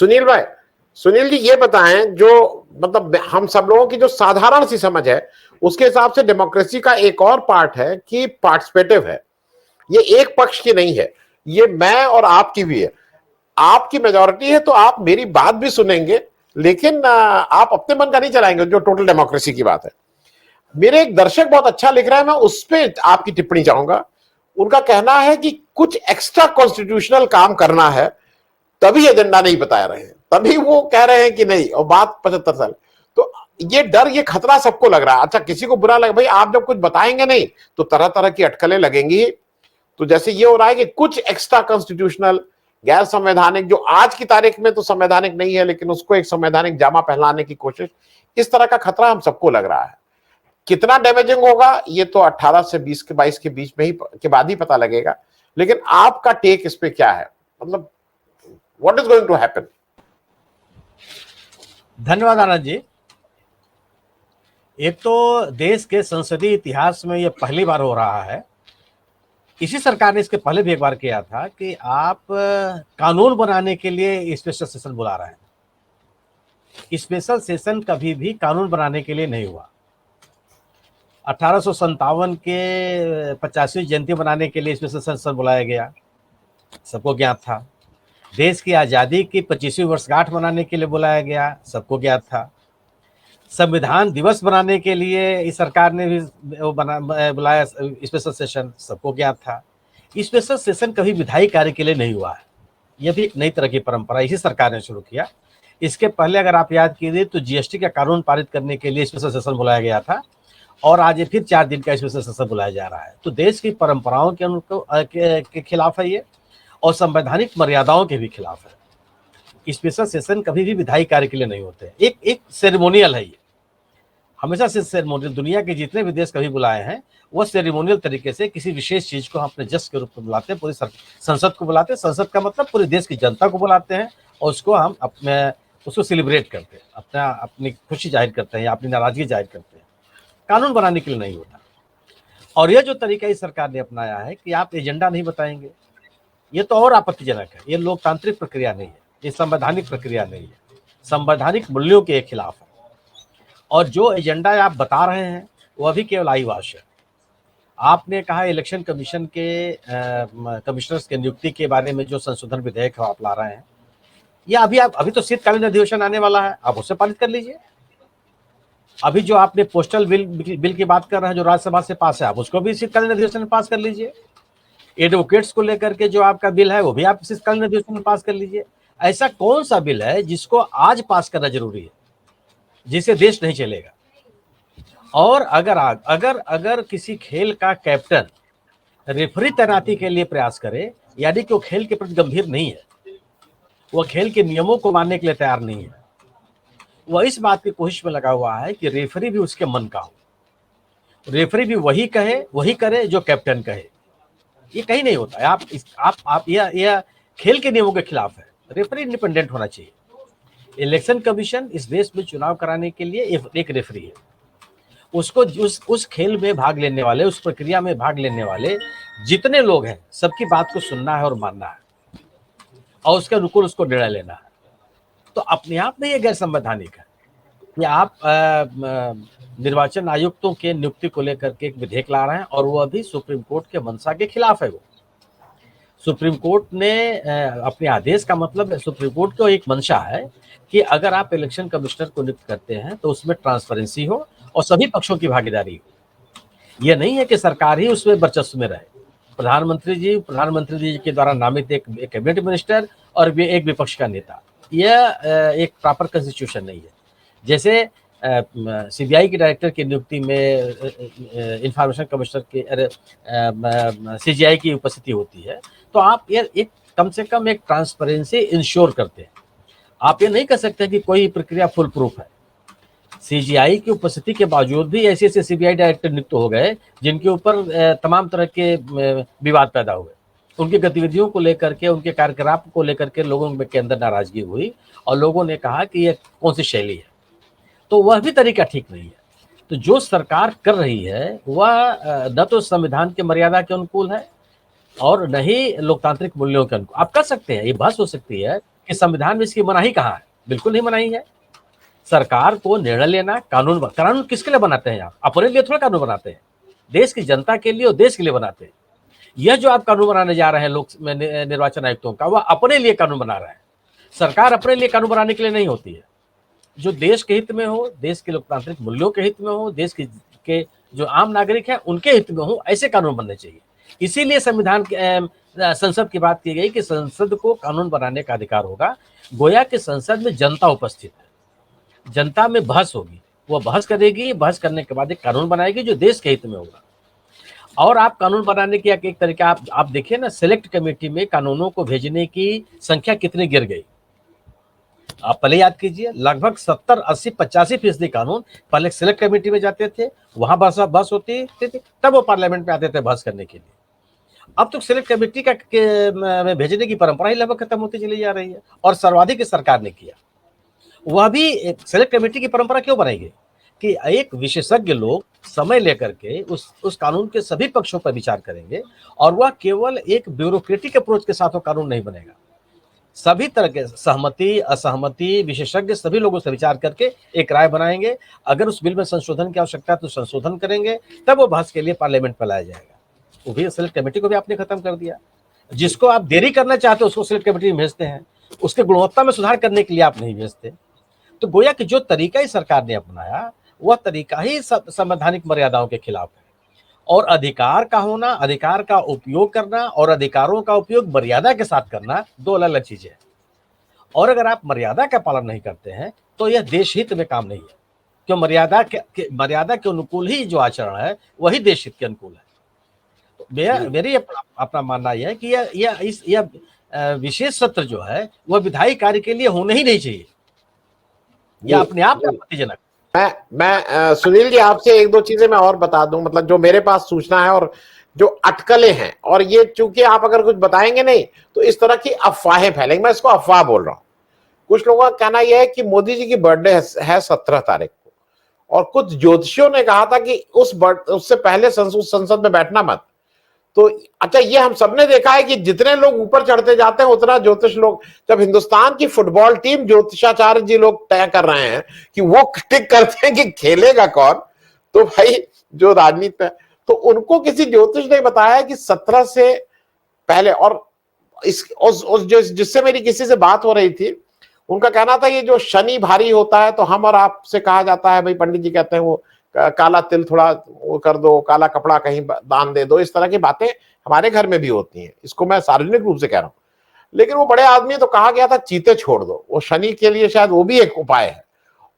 सुनील भाई, सुनील जी ये बताएं, जो मतलब हम सब लोगों की जो साधारण सी समझ है उसके हिसाब से डेमोक्रेसी का एक और पार्ट है कि पार्टिसिपेटिव है, ये एक पक्ष की नहीं है, ये मैं और आपकी भी है। आपकी मेजोरिटी है तो आप मेरी बात भी सुनेंगे, लेकिन आप अपने मन का नहीं चलाएंगे, जो टोटल डेमोक्रेसी की बात है। मेरे एक दर्शक बहुत अच्छा लिख रहा है, मैं उस पर आपकी टिप्पणी चाहूंगा। उनका कहना है कि कुछ एक्स्ट्रा कॉन्स्टिट्यूशनल काम करना है, तभी एजेंडा नहीं बता रहे हैं, तभी वो कह रहे हैं कि नहीं, और बात 75 साल। तो ये डर, ये खतरा सबको लग रहा है। अच्छा, किसी को बुरा लगे, भाई आप जब कुछ बताएंगे नहीं तो तरह तरह की अटकलें लगेंगी। तो जैसे ये हो रहा है कि कुछ एक्स्ट्रा कॉन्स्टिट्यूशनल, गैर संवैधानिक, जो आज की तारीख में तो संवैधानिक नहीं है लेकिन उसको एक संवैधानिक जामा पहनाने की कोशिश, इस तरह का खतरा हम सबको लग रहा है। कितना डैमेजिंग होगा ये तो 18 से 20 के 22 के बीच में ही के बाद ही पता लगेगा। लेकिन आपका टेक इस पे क्या है, मतलब what is going to happen? धन्यवाद आनंद जी। एक तो देश के संसदीय इतिहास में यह पहली बार हो रहा है, इसी सरकार ने इसके पहले भी एक बार किया था कि आप कानून बनाने के लिए स्पेशल सेशन बुला रहे हैं। स्पेशल सेशन कभी भी कानून बनाने के लिए नहीं हुआ। 1857 के 50वीं जयंती मनाने के लिए स्पेशल सेशन बुलाया गया, सबको ज्ञात था। देश की आज़ादी की 25वीं वर्षगांठ मनाने के लिए बुलाया गया, सबको ज्ञात था। संविधान दिवस बनाने के लिए इस सरकार ने भी बुलाया स्पेशल सेशन, सबको ज्ञात था। स्पेशल सेशन कभी विधायी कार्य के लिए नहीं हुआ है, यह भी एक नई तरह की परंपरा इसी सरकार ने शुरू किया। इसके पहले अगर आप याद कीजिए तो जीएसटी का कानून पारित करने के लिए स्पेशल सेशन बुलाया गया था, और आज ये फिर 4 दिन का स्पेशल सेशन बुलाया जा रहा है। तो देश की परंपराओं के खिलाफ है ये, और संवैधानिक मर्यादाओं के भी खिलाफ है। स्पेशल सेशन कभी भी विधायी कार्य के लिए नहीं होते, एक सेरेमोनियल है ये, हमेशा से सेरेमोनियल। दुनिया के जितने भी देश कभी बुलाए हैं वो सेरेमोनियल तरीके से किसी विशेष चीज को हम अपने जश्न के रूप में बुलाते हैं। पूरी संसद को बुलाते हैं, संसद का मतलब पूरे देश की जनता को बुलाते हैं, और उसको हम उसको सेलिब्रेट करते हैं, अपनी खुशी जाहिर करते हैं या अपनी नाराजगी जाहिर करते हैं। कानून बनाने के लिए नहीं होता। और यह जो तरीका इस सरकार ने अपनाया है कि आप एजेंडा नहीं बताएंगे, ये तो और आपत्तिजनक है। ये लोकतांत्रिक प्रक्रिया नहीं है, ये संवैधानिक प्रक्रिया नहीं है, संवैधानिक मूल्यों के खिलाफ है। और जो एजेंडा आप बता रहे हैं वह भी केवल आईवाश है। आपने कहा इलेक्शन कमीशन के कमिश्नर्स के नियुक्ति के बारे में जो संशोधन विधेयक आप ला रहे हैं, या अभी तो शीतकालीन अधिवेशन आने वाला है, आप उससे पारित कर लीजिए। अभी जो आपने पोस्टल बिल की बात कर रहे हैं जो राज्यसभा से पास है, आप उसको भी शीतकालीन अधिवेशन में पास कर लीजिए। एडवोकेट्स को लेकर के जो आपका बिल है वो भी आप शीतकालीन अधिवेशन में पास कर लीजिए। ऐसा कौन सा बिल है जिसको आज पास करना जरूरी है, जिससे देश नहीं चलेगा? और अगर किसी खेल का कैप्टन रेफरी तैनाती के लिए प्रयास करे, यानी कि वो खेल के प्रति गंभीर नहीं है, वह खेल के नियमों को मानने के लिए तैयार नहीं है, वह इस बात की कोशिश में लगा हुआ है कि रेफरी भी उसके मन का हो, रेफरी भी वही कहे वही करे जो कैप्टन कहे। ये कहीं नहीं होता है। आप यह खेल के नियमों के खिलाफ है। रेफरी इंडिपेंडेंट होना चाहिए। इलेक्शन कमीशन इस देश में चुनाव कराने के लिए एक रेफरी है। उसको उस खेल में भाग लेने वाले, उस प्रक्रिया में भाग लेने वाले जितने लोग हैं, सबकी बात को सुनना है और मानना है, और उसके अनुकूल उसको निर्णय लेना है। तो अपने आप में ये गैर संवैधानिक है कि आप निर्वाचन आयुक्तों के नियुक्ति को लेकर के एक विधेयक ला रहे हैं, और वह भी सुप्रीम कोर्ट के मंशा के खिलाफ है। वो सुप्रीम कोर्ट ने अपने आदेश का मतलब, सुप्रीम कोर्ट को एक मंशा है कि अगर आप इलेक्शन कमिश्नर को नियुक्त करते हैं तो उसमें ट्रांसपेरेंसी हो और सभी पक्षों की भागीदारी हो। यह नहीं है कि सरकार ही उसमें वर्चस्व में रहे। प्रधानमंत्री जी के द्वारा नामित एक कैबिनेट मिनिस्टर और एक विपक्ष का नेता, यह एक प्रॉपर कॉन्स्टिट्यूशन नहीं है। जैसे सीबीआई के डायरेक्टर की नियुक्ति में इंफॉर्मेशन कमिश्नर के सीजीआई की उपस्थिति होती है, तो आप ये एक कम से कम एक ट्रांसपेरेंसी इंश्योर करते हैं। आप ये नहीं कह सकते कि कोई प्रक्रिया फुल प्रूफ है। सीजीआई की उपस्थिति के बावजूद भी ऐसे सीबीआई डायरेक्टर नियुक्त हो गए जिनके ऊपर तमाम तरह के विवाद पैदा हुए। उनकी गतिविधियों को लेकर के, उनके कार्यकलाप को लेकर के लोगों के अंदर नाराजगी हुई, और लोगों ने कहा कि ये कौन सी शैली है। तो वह भी तरीका ठीक नहीं है। तो जो सरकार कर रही है वह न तो संविधान के मर्यादा के अनुकूल है और न ही लोकतांत्रिक मूल्यों के अनुकूल। आप कर सकते हैं, ये बहस हो सकती है कि संविधान में इसकी मनाही कहाँ है? बिल्कुल नहीं मनाही है। सरकार को निर्णय लेना, कानून किसके लिए बनाते हैं आप? अपने लिए थोड़ा कानून बनाते हैं, देश की जनता के लिए और देश के लिए बनाते हैं। यह जो आप कानून बनाने जा रहे हैं लोक निर्वाचन आयुक्तों का, वह अपने लिए कानून बना रहे हैं। सरकार अपने लिए कानून बनाने के लिए नहीं होती है। जो देश के हित में हो, देश के लोकतांत्रिक मूल्यों के हित में हो, देश के जो आम नागरिक हैं उनके हित में हो, ऐसे कानून बनने चाहिए। इसीलिए संविधान संसद की बात की गई कि संसद को कानून बनाने का अधिकार होगा। गोया कि संसद में जनता उपस्थित है, जनता में बहस होगी, वो बहस करेगी, बहस करने के बाद एक कानून बनाएगी जो देश के हित में होगा। और आप कानून बनाने की एक तरीका आप देखिए ना, सेलेक्ट कमेटी में कानूनों को भेजने की संख्या कितनी गिर गई। आप पहले याद कीजिए, लगभग 70, 80, 85% कानून पहले सेलेक्ट कमेटी में जाते थे, वहां बहस होती थी, तब वो पार्लियामेंट में आते थे बहस करने के लिए। अब तो सेलेक्ट कमेटी में भेजने की परंपरा ही लगभग खत्म होती चली जा रही है, और सर्वाधिक सरकार ने किया। वह भी सेलेक्ट कमेटी की परंपरा क्यों बनाई गई कि एक विशेषज्ञ लोग समय लेकर के उस कानून के सभी पक्षों पर विचार करेंगे, और वह केवल एक ब्यूरोक्रेटिक अप्रोच के साथ वो कानून नहीं बनेगा। सभी तरह के सहमति, असहमति, विशेषज्ञ सभी लोगों से विचार करके एक राय बनाएंगे। अगर उस बिल में संशोधन की आवश्यकता है तो संशोधन करेंगे, तब वो बहस के लिए पार्लियामेंट में लाया जाएगा। वो भी सेलेक्ट कमेटी को भी आपने खत्म कर दिया। जिसको आप देरी करना चाहते हो उसको सेलेक्ट कमेटी में भेजते हैं, उसके गुणवत्ता में सुधार करने के लिए आप नहीं भेजते। तो गोया कि जो तरीका ही सरकार ने अपनाया, वह तरीका ही संवैधानिक मर्यादाओं के खिलाफ है। और अधिकार का होना, अधिकार का उपयोग करना और अधिकारों का उपयोग मर्यादा के साथ करना, दो अलग अलग चीजें हैं। और अगर आप मर्यादा का पालन नहीं करते हैं तो यह देश हित में काम नहीं है, क्यों? मर्यादा के अनुकूल ही जो आचरण है वही देश हित के अनुकूल है। तो मेरी अपना मानना यह है कि यह विशेष सत्र जो है वह विधायी कार्य के लिए होने ही नहीं चाहिए। यह अपने आप में आपत्तिजनक। मैं सुनील जी आपसे एक दो चीजें मैं और बता दूं, मतलब जो मेरे पास सूचना है और जो अटकलें हैं, और ये चूंकि आप अगर कुछ बताएंगे नहीं तो इस तरह की अफवाहें फैलेंगी। मैं इसको अफवाह बोल रहा हूं। कुछ लोगों का कहना यह है कि मोदी जी की बर्थडे है 17 तारीख को, और कुछ ज्योतिषियों ने कहा था कि उससे पहले संसद में बैठना मत। तो अच्छा, ये हम सबने देखा है कि जितने लोग ऊपर चढ़ते जाते हैं उतना ज्योतिष लोग, जब हिंदुस्तान की फुटबॉल टीम ज्योतिषाचार्य जी लोग तय कर रहे हैं कि वो टिक करते हैं कि खेलेगा कौन, तो भाई जो राजनीति है, तो उनको किसी ज्योतिष ने बताया कि 17 से पहले, और जिससे मेरी किसी से बात हो रही थी, उनका कहना था ये जो शनि भारी होता है तो हम और आपसे कहा जाता है, भाई पंडित जी कहते हैं वो काला तिल थोड़ा वो कर दो, काला कपड़ा कहीं दान दे दो, इस तरह की बातें हमारे घर में भी होती हैं। इसको मैं सार्वजनिक रूप से कह रहा हूं। लेकिन वो बड़े आदमी तो कहा गया था चीते छोड़ दो, वो शनि के लिए शायद वो भी एक उपाय है।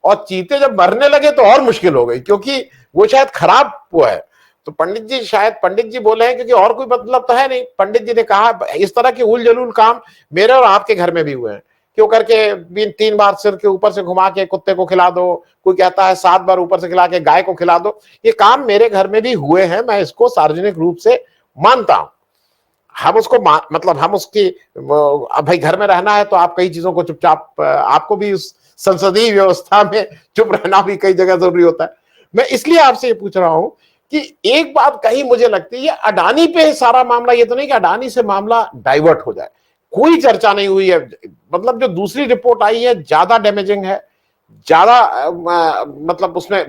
और चीते जब मरने लगे तो और मुश्किल हो गई, क्योंकि वो शायद खराब वो है। तो पंडित जी बोले हैं, क्योंकि और कोई मतलब तो है नहीं। पंडित जी ने कहा इस तरह के उल जलूल काम मेरे और आपके घर में भी हुए हैं। क्यों करके 3 बार सिर के ऊपर से घुमा के कुत्ते को खिला दो, कोई कहता है 7 बार ऊपर से खिला के गाय को खिला दो, ये काम मेरे घर में भी हुए हैं। मैं इसको सार्वजनिक रूप से मानता हूं। हम उसको मतलब हम उसकी, अब भाई घर में रहना है तो आप कई चीजों को चुपचाप, आपको भी उस संसदीय व्यवस्था में चुप रहना भी कई जगह जरूरी होता है। मैं इसलिए आपसे ये पूछ रहा हूं कि एक बात कहीं मुझे लगती है, ये अडानी पे सारा मामला, ये तो नहीं कि अडानी से मामला डाइवर्ट हो जाए, कोई चर्चा नहीं हुई है। मतलब जो दूसरी रिपोर्ट आई है ज्यादा डैमेजिंग है, ज्यादा मतलब उसमें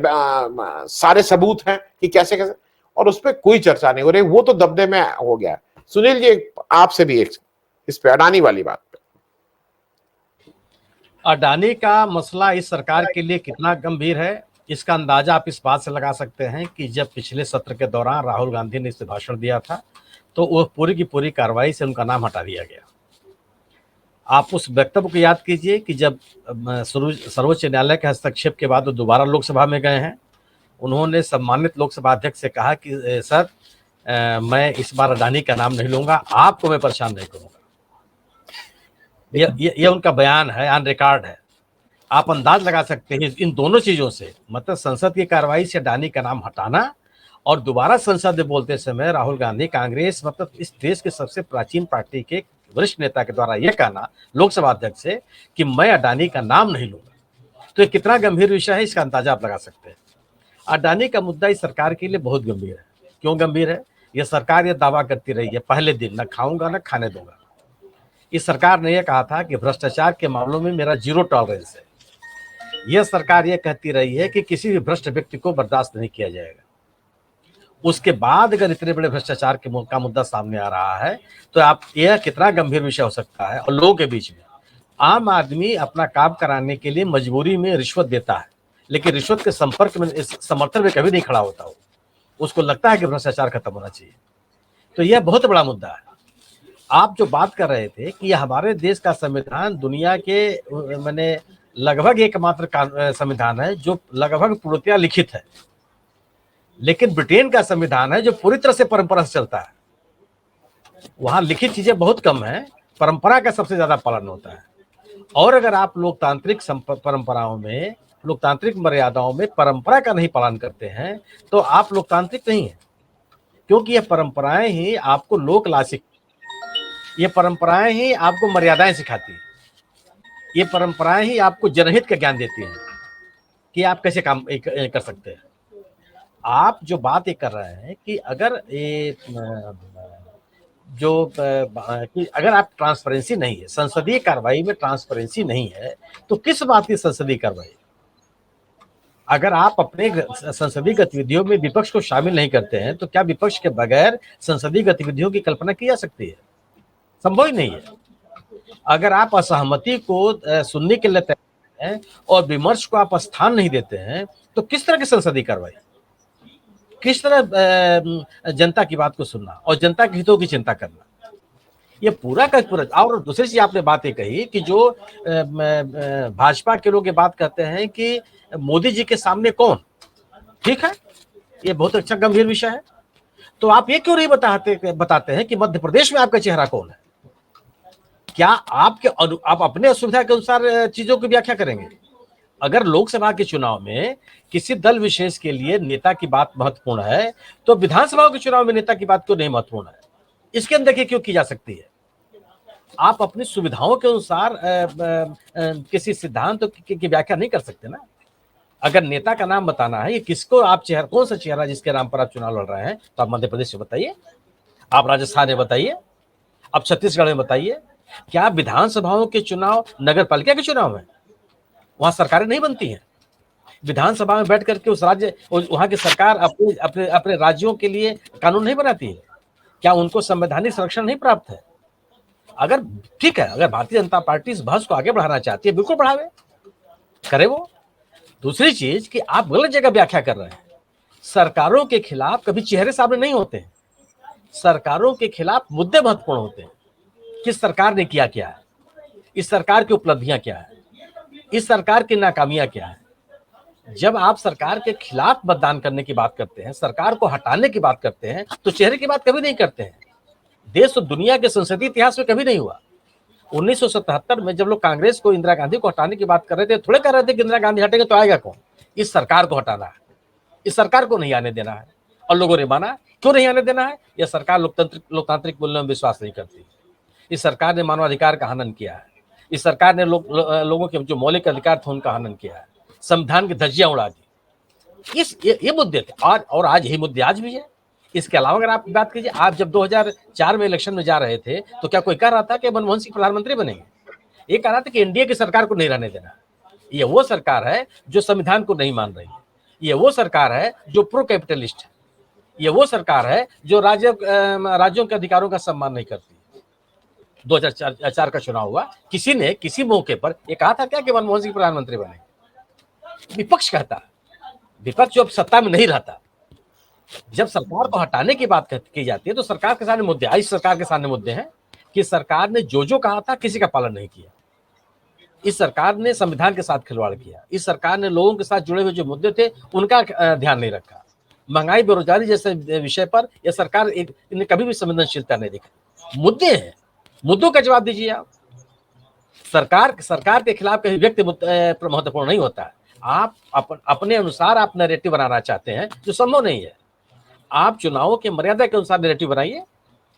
सारे सबूत हैं कि कैसे कैसे, और उस पर कोई चर्चा नहीं हो रही, वो तो दबदबे में हो गया। सुनील जी आपसे भी एक इस पे अडानी वाली बात पे। अडानी का मसला इस सरकार के लिए कितना गंभीर है, इसका अंदाजा आप इस बात से लगा सकते हैं कि जब पिछले सत्र के दौरान राहुल गांधी ने इस भाषण दिया था तो वो पूरी की पूरी कार्रवाई से उनका नाम हटा दिया गया। आप उस वक्तव्य को याद कीजिए कि जब सर्वोच्च न्यायालय के हस्तक्षेप के बाद वो दोबारा लोकसभा में गए हैं, उन्होंने सम्मानित लोकसभा अध्यक्ष से कहा कि सर मैं इस बार अडानी का नाम नहीं लूंगा, आपको मैं परेशान नहीं करूंगा। ये उनका बयान है, ऑन रिकॉर्ड है। आप अंदाज लगा सकते हैं इन दोनों चीजों से, मतलब संसद की कार्रवाई से अडानी का नाम हटाना और दोबारा संसद में बोलते समय राहुल गांधी, कांग्रेस, मतलब इस देश के सबसे प्राचीन पार्टी के वरिष्ठ नेता के द्वारा यह कहना लोकसभा अध्यक्ष से कि मैं अडानी का नाम नहीं लूंगा, तो ये कितना गंभीर विषय है इसका अंदाजा आप लगा सकते हैं। अडानी का मुद्दा इस सरकार के लिए बहुत गंभीर है। क्यों गंभीर है? यह सरकार यह दावा करती रही है पहले दिन, न खाऊंगा न खाने दूंगा। इस सरकार ने यह कहा था कि भ्रष्टाचार के मामलों में मेरा 0 टॉलरेंस है। यह सरकार यह कहती रही है कि किसी भी भ्रष्ट व्यक्ति को बर्दाश्त नहीं किया जाएगा। उसके बाद अगर इतने बड़े भ्रष्टाचार का मुद्दा सामने आ रहा है तो आप यह कितना गंभीर विषय हो सकता है। और लोगों के बीच में आम आदमी अपना काम कराने के लिए मजबूरी में रिश्वत देता है, लेकिन रिश्वत के संपर्क में, इस समर्थन में कभी नहीं खड़ा होता हो। उसको लगता है कि भ्रष्टाचार खत्म होना चाहिए। तो यह बहुत बड़ा मुद्दा है। आप जो बात कर रहे थे कि हमारे देश का संविधान दुनिया के मैंने लगभग एकमात्र संविधान है जो लगभग पूर्णतया लिखित है, लेकिन ब्रिटेन का संविधान है जो पूरी तरह से परंपरा से चलता है। वहां लिखित चीजें बहुत कम है, परंपरा का सबसे ज्यादा पालन होता है। और अगर आप लोकतांत्रिक परंपराओं में, लोकतांत्रिक मर्यादाओं में परंपरा का नहीं पालन करते हैं तो आप लोकतांत्रिक नहीं है, क्योंकि ये परंपराएं ही आपको ये परंपराएं ही आपको मर्यादाएं सिखाती है। ये परंपराएं ही आपको जनहित का ज्ञान देती हैं कि आप कैसे काम कर सकते हैं। आप जो बात ये कर रहे हैं कि अगर कि अगर आप ट्रांसपेरेंसी नहीं है, संसदीय कार्रवाई में ट्रांसपेरेंसी नहीं है, तो किस बात की संसदीय कार्रवाई? अगर आप अपने संसदीय गतिविधियों में विपक्ष को शामिल नहीं करते हैं तो क्या विपक्ष के बगैर संसदीय गतिविधियों की कल्पना की जा सकती है? संभव ही नहीं है। अगर आप असहमति को सुनने के लिए तैयार हैं और विमर्श को आप स्थान नहीं देते हैं तो किस तरह की संसदीय कार्रवाई, किस तरह जनता की बात को सुनना और जनता के हितों की चिंता करना? ये पूरा का पूरा। और दूसरी चीज आपने बात ये कही कि जो भाजपा के लोग ये बात कहते हैं कि मोदी जी के सामने कौन, ठीक है, ये बहुत अच्छा गंभीर विषय है। तो आप ये क्यों नहीं बताते हैं कि मध्य प्रदेश में आपका चेहरा कौन है? क्या आप अपने असुविधा के अनुसार चीजों की व्याख्या करेंगे? अगर लोकसभा के चुनाव में किसी दल विशेष के लिए नेता की बात महत्वपूर्ण है तो विधानसभा के चुनाव में नेता की बात क्यों नहीं महत्वपूर्ण है? इसके अंदर क्यों की जा सकती है? आप अपनी सुविधाओं के अनुसार किसी सिद्धांत की व्याख्या नहीं कर सकते ना। अगर नेता का नाम बताना है, ये किसको आप कौन सा चेहरा जिसके नाम पर आप चुनाव लड़ रहे हैं, तो आप मध्य प्रदेश से बताइए, आप राजस्थान में बताइए, आप छत्तीसगढ़ में बताइए। क्या विधानसभाओं के चुनाव नगर पालिका के चुनाव में वहां सरकारें नहीं बनती हैं? विधानसभा में बैठ करके उस राज्य, वहां की सरकार अपने राज्यों के लिए कानून नहीं बनाती है? क्या उनको संवैधानिक संरक्षण नहीं प्राप्त है? अगर ठीक है, अगर भारतीय जनता पार्टी इस बहस को आगे बढ़ाना चाहती है, बिल्कुल बढ़ावे, करे वो। दूसरी चीज कि आप गलत जगह व्याख्या कर रहे हैं। सरकारों के खिलाफ कभी चेहरे सामने नहीं होते हैं, सरकारों के खिलाफ मुद्दे महत्वपूर्ण होते हैं। किस सरकार ने किया क्या है, इस सरकार की उपलब्धियां क्या है, इस सरकार की नाकामियां क्या है। जब आप सरकार के खिलाफ मतदान करने की बात करते हैं, सरकार को हटाने की बात करते हैं, तो चेहरे की बात कभी नहीं करते हैं। देश और दुनिया के संसदीय इतिहास में कभी नहीं हुआ। 1977 में जब लोग कांग्रेस को, इंदिरा गांधी को हटाने की बात कर रहे थे, थोड़े कह रहे थे कि इंदिरा गांधी हटेंगे तो आएगा कौन? इस सरकार को हटाना है, इस सरकार को नहीं आने देना है। और लोगों ने माना। क्यों नहीं आने देना है? यह सरकार लोकतांत्रिक मूल्यों में विश्वास नहीं करती। इस सरकार ने मानवाधिकार का हनन किया है। इस सरकार ने लोगों के जो मौलिक अधिकार थे उनका हनन किया है, संविधान की धज्जियां उड़ा दी। ये मुद्दे थे और आज यही मुद्दे आज भी है। इसके अलावा अगर आप बात कीजिए, आप जब 2004 में इलेक्शन में जा रहे थे तो क्या कोई कह रहा था कि मनमोहन सिंह प्रधानमंत्री बनेंगे? ये कह रहा था कि एनडीए की सरकार को नहीं रहने देना। ये वो सरकार है जो संविधान को नहीं मान रही है। ये वो सरकार है जो प्रो कैपिटलिस्ट है। ये वो सरकार है जो राज्यों के अधिकारों का सम्मान नहीं करती। 2004 का चुनाव हुआ, किसी ने किसी मौके पर ये कहा था क्या कि मनमोहन सिंह प्रधानमंत्री बने? विपक्ष कहता, विपक्ष जो अब सत्ता में नहीं रहता, जब सरकार को हटाने की बात की जाती है तो सरकार के सामने मुद्दे, इस सरकार के सामने मुद्दे हैं कि सरकार ने जो कहा था किसी का पालन नहीं किया। इस सरकार ने संविधान के साथ खिलवाड़ किया। इस सरकार ने लोगों के साथ जुड़े हुए जो मुद्दे थे उनका ध्यान नहीं रखा। महंगाई, बेरोजगारी जैसे विषय पर यह सरकार इन्हें कभी भी संवेदनशीलता नहीं दिखाई। मुद्दे हैं, मुद्दों का जवाब दीजिए आप। सरकार के खिलाफ कहीं व्यक्ति महत्वपूर्ण नहीं होता है। आप अपने अनुसार आप नैरेटिव बनाना चाहते हैं जो संभव नहीं है। आप चुनावों के मर्यादा के अनुसार नैरेटिव बनाइए।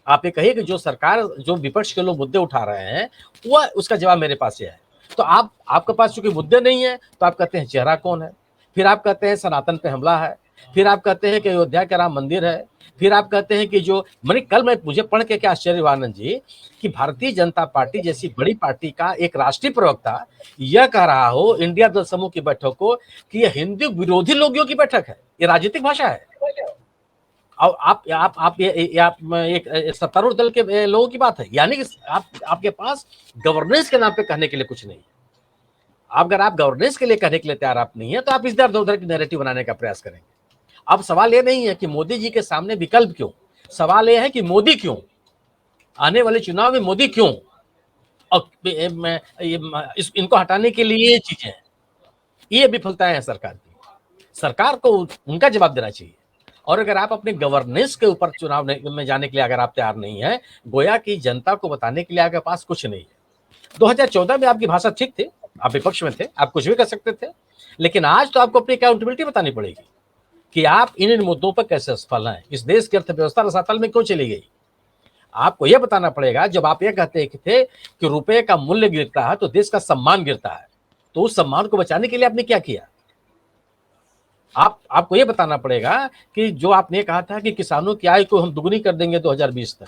आप ये कहिए कि जो विपक्ष के लोग मुद्दे उठा रहे हैं वह उसका जवाब मेरे पास है। तो आपके पास चूंकि मुद्दे नहीं है तो आप कहते हैं चेहरा कौन है, फिर आप कहते हैं सनातन पे हमला है, फिर आप कहते हैं कि अयोध्या का राम मंदिर है, फिर आप कहते हैं कि जो मैंने कल मैं मुझे पढ़ के क्या आश्चर्य हुआ आनंद जी कि भारतीय जनता पार्टी जैसी बड़ी पार्टी का एक राष्ट्रीय प्रवक्ता यह कह रहा हो इंडिया दल समूह की बैठक को कि यह हिंदू विरोधी लोगों की बैठक है, ये राजनीतिक भाषा है। और आप ये आप एक सत्तारूढ़ दल के लोगों की बात है, यानी कि आपके पास गवर्नेंस के नाम पे कहने के लिए कुछ नहीं। अगर आप गवर्नेंस के लिए कहने के लिए तैयार आप नहीं है तो आप इस दर उधर की नैरेटिव बनाने का प्रयास करेंगे। अब सवाल ये नहीं है कि मोदी जी के सामने विकल्प क्यों, सवाल ये है कि मोदी क्यों, आने वाले चुनाव में मोदी क्यों, और इनको हटाने के लिए ये चीजें हैं, ये विफलताएं हैं सरकार की। सरकार को उनका जवाब देना चाहिए। और अगर आप अपने गवर्नेंस के ऊपर चुनाव में जाने के लिए अगर आप तैयार नहीं है, गोया कि जनता को बताने के लिए आपके पास कुछ नहीं है। 2014 में आपकी भाषा ठीक थी, आप विपक्ष में थे, आप कुछ भी कर सकते थे, लेकिन आज तो आपको अपनी अकाउंटेबिलिटी बतानी पड़ेगी कि आप इन मुद्दों पर कैसे सफल हैं, इस देश की अर्थव्यवस्था रसातल में क्यों चली गई। आपको यह बताना पड़ेगा। जब आप ये कहते थे कि रुपए का मूल्य गिरता है तो देश का सम्मान गिरता है, तो उस सम्मान को बचाने के लिए आपने क्या किया। आपको यह बताना पड़ेगा कि जो आपने कहा था कि किसानों की आय को हम दुगुनी कर देंगे 2020 तक,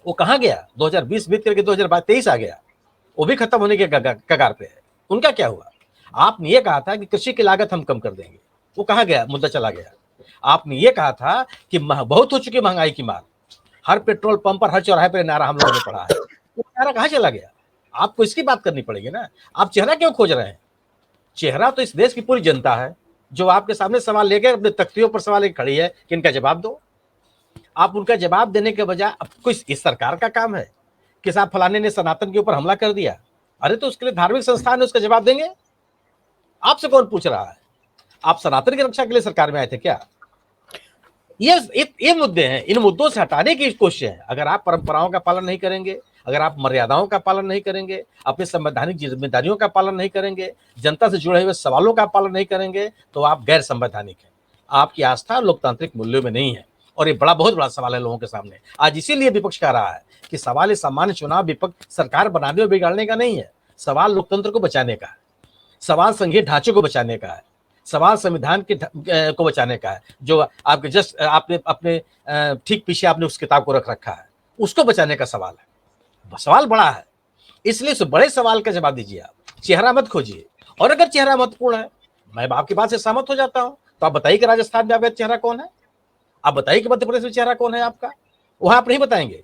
वो कहां गया। 2020 बीत करके 2023 आ गया, वो भी खत्म होने के कगार पे है। उनका क्या हुआ। आपने ये कहा था कि कृषि की लागत हम कम कर देंगे, वो कहां गया, मुद्दा चला गया। आपने ये कहा था कि बहुत हो चुकी महंगाई की मार, हर पेट्रोल पंप पर हर चौराहे पर नारा हम लोगों ने पढ़ा है, वो नारा कहां चला गया। आपको इसकी बात करनी पड़ेगी ना। आप चेहरा क्यों खोज रहे हैं। चेहरा तो इस देश की पूरी जनता है जो आपके सामने सवाल लेकर अपने तख्तियों पर सवाल लेकर खड़ी है कि इनका जवाब दो। आप उनका जवाब देने के बजाय अब कोई इस सरकार का काम है कि साहब फलाने ने सनातन के ऊपर हमला कर दिया, अरे तो उसके लिए धार्मिक संस्थान है, उसका जवाब देंगे। आपसे कौन पूछ रहा है। आप सनातन की रक्षा के लिए सरकार में आए थे क्या। ये मुद्दे हैं, इन मुद्दों से हटाने की कोशिश है। अगर आप परंपराओं का पालन नहीं करेंगे, अगर आप मर्यादाओं का पालन नहीं करेंगे, अपनी संवैधानिक जिम्मेदारियों का पालन नहीं करेंगे, जनता से जुड़े हुए सवालों का पालन नहीं करेंगे, तो आप गैर संवैधानिक हैं। आपकी आस्था लोकतांत्रिक मूल्यों में नहीं है। और ये बहुत बड़ा सवाल है लोगों के सामने। आज इसीलिए विपक्ष कह रहा है कि सवाल इस सामान्य चुनाव विपक्ष सरकार बनाने और बिगाड़ने का नहीं है, सवाल लोकतंत्र को बचाने का है, सवाल संघीय ढांचे को बचाने का है, सवाल संविधान के को बचाने का है। जो आपके जस्ट आपने अपने ठीक पीछे आपने उस किताब को रख रखा है, उसको बचाने का सवाल है। सवाल बड़ा है, इसलिए उस बड़े सवाल का जवाब दीजिए। आप चेहरा मत खोजिए। और अगर चेहरा महत्वपूर्ण है, मैं आपकी बात से सहमत हो जाता हूं, तो आप बताइए कि राजस्थान में आपका चेहरा कौन है। आप बताइए कि मध्य प्रदेश में चेहरा कौन है आपका। वहां आप नहीं बताएंगे।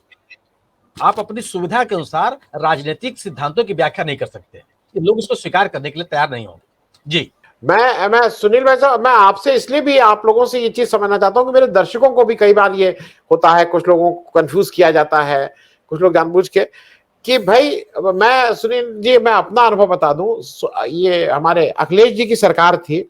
आप अपनी सुविधा के अनुसार राजनीतिक सिद्धांतों की व्याख्या नहीं कर सकते, लोग उसको स्वीकार करने के लिए तैयार नहीं होंगे। जी मैं सुनील भाई साहब, मैं आपसे इसलिए भी आप लोगों से ये चीज समझना चाहता हूं कि मेरे दर्शकों को भी कई बार ये होता है, कुछ लोगों को कंफ्यूज किया जाता है, कुछ लोग जानबूझ के, कि भाई मैं सुनील जी मैं अपना अनुभव बता दूं। ये हमारे अखिलेश जी की सरकार थी,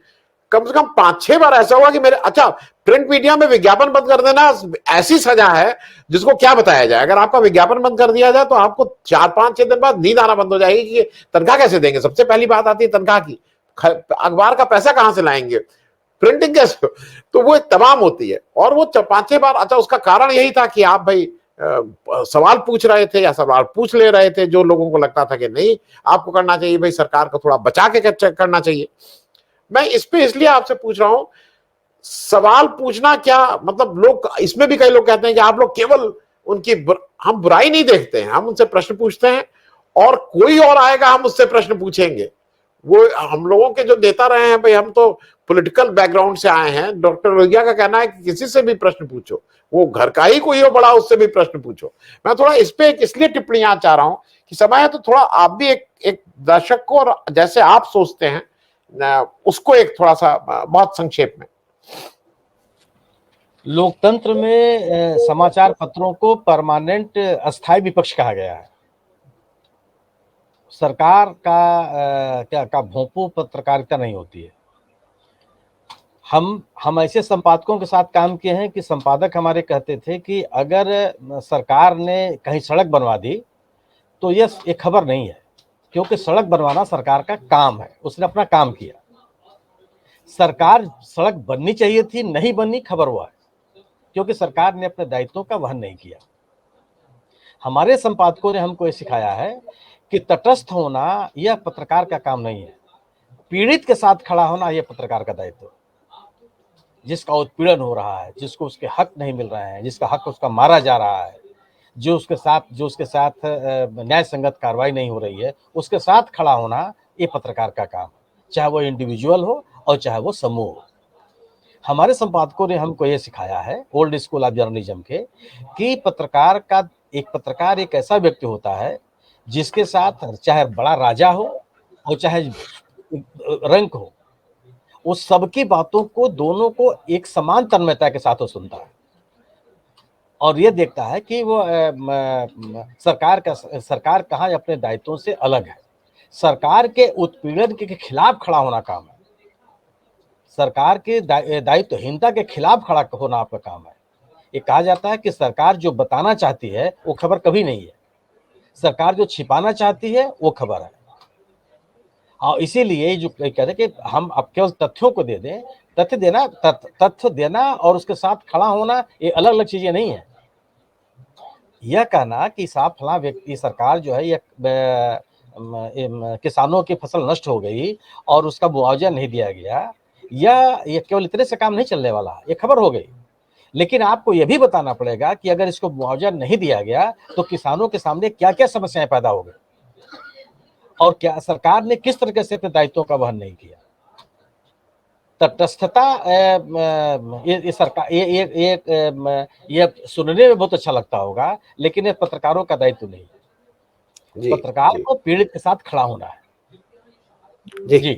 कम से कम 5-6 बार ऐसा हुआ कि मेरे अच्छा प्रिंट मीडिया में विज्ञापन बंद कर देना ऐसी सजा है जिसको क्या बताया जाए। अगर आपका विज्ञापन बंद कर दिया जाए तो आपको 4-5-6 दिन बाद नींद आना बंद हो जाएगी कि तनख्वाह कैसे देंगे। सबसे पहली बात आती है तनख्वाह की, अखबार का पैसा कहां से लाएंगे, प्रिंटिंग कैसे। तो वो तमाम होती है। और वो 5-6 बार, अच्छा उसका कारण यही था कि आप भाई सवाल पूछ रहे थे या सवाल पूछ ले रहे थे जो लोगों को लगता था कि नहीं आपको करना चाहिए, भाई सरकार को थोड़ा बचा के करना चाहिए। मैं इस पे इसलिए आपसे पूछ रहा हूं, सवाल पूछना क्या मतलब, लोग इसमें भी कई लोग कहते हैं कि आप लोग केवल उनकी हम बुराई नहीं देखते हैं, हम उनसे प्रश्न पूछते हैं और कोई और आएगा हम उससे प्रश्न पूछेंगे। वो हम लोगों के जो नेता रहे हैं, भाई हम तो पॉलिटिकल बैकग्राउंड से आए हैं। डॉक्टर लोहिया का कहना है कि किसी से भी प्रश्न पूछो, वो घर का ही कोई हो बड़ा, उससे भी प्रश्न पूछो। मैं थोड़ा इस पे इसलिए टिप्पणियां चाह रहा हूं कि समय है तो थोड़ा आप भी एक दर्शक को, और जैसे आप सोचते हैं उसको एक थोड़ा सा बहुत संक्षेप में। लोकतंत्र में समाचार पत्रों को परमानेंट अस्थायी विपक्ष कहा गया है। सरकार का क्या का भोंपू पत्रकारिता नहीं होती है। हम ऐसे संपादकों के साथ काम किए हैं कि संपादक हमारे कहते थे कि अगर सरकार ने कहीं सड़क बनवा दी तो ये खबर नहीं है, क्योंकि सड़क बनवाना सरकार का काम है, उसने अपना काम किया। सरकार सड़क बननी चाहिए थी, नहीं बननी खबर हुआ है, क्योंकि सरकार ने अपने दायित्वों का वहन नहीं किया। हमारे संपादकों ने हमको ये सिखाया है कि तटस्थ होना यह पत्रकार का काम नहीं है, पीड़ित के साथ खड़ा होना यह पत्रकार का दायित्व। जिसका उत्पीड़न हो रहा है, जिसको उसके हक नहीं मिल रहे हैं, जिसका हक उसका मारा जा रहा है, जो उसके साथ न्याय संगत कार्रवाई नहीं हो रही है, उसके साथ खड़ा होना ये पत्रकार का काम है, चाहे वो इंडिविजुअल हो और चाहे वो समूह हो। हमारे संपादकों ने हमको ये सिखाया है, ओल्ड स्कूल ऑफ जर्नलिज्म के, कि पत्रकार एक ऐसा व्यक्ति होता है जिसके साथ चाहे बड़ा राजा हो और चाहे रंक हो, वो सबकी बातों को, दोनों को एक समान तन्मयता के साथ वो सुनता है और ये देखता है कि वो सरकार कहाँ अपने दायित्वों से अलग है। सरकार के उत्पीड़न के खिलाफ खड़ा होना काम है, सरकार के दायित्वहीनता के खिलाफ खड़ा होना आपका काम है। ये कहा जाता है कि सरकार जो बताना चाहती है वो खबर कभी नहीं है, सरकार जो छिपाना चाहती है वो खबर है। और इसीलिए जो कहते हैं कि हम अब केवल तथ्यों को दे दें, तथ्य देना और उसके साथ खड़ा होना ये अलग अलग चीजें नहीं है। यह कहना कि साहब फला व्यक्ति, सरकार जो है ये किसानों की फसल नष्ट हो गई और उसका मुआवजा नहीं दिया गया, ये केवल इतने से काम नहीं चलने वाला, ये खबर हो गई। लेकिन आपको यह भी बताना पड़ेगा कि अगर इसको मुआवजा नहीं दिया गया तो किसानों के सामने क्या क्या समस्याएं पैदा हो गई और क्या सरकार ने किस तरीके से अपने दायित्वों का वहन नहीं किया। तटस्थता, ये सरकार ये सुनने में बहुत अच्छा लगता होगा, लेकिन ये पत्रकारों का दायित्व नहीं है। जी पत्रकार जी को पीड़ित के साथ खड़ा होना है। जी जी।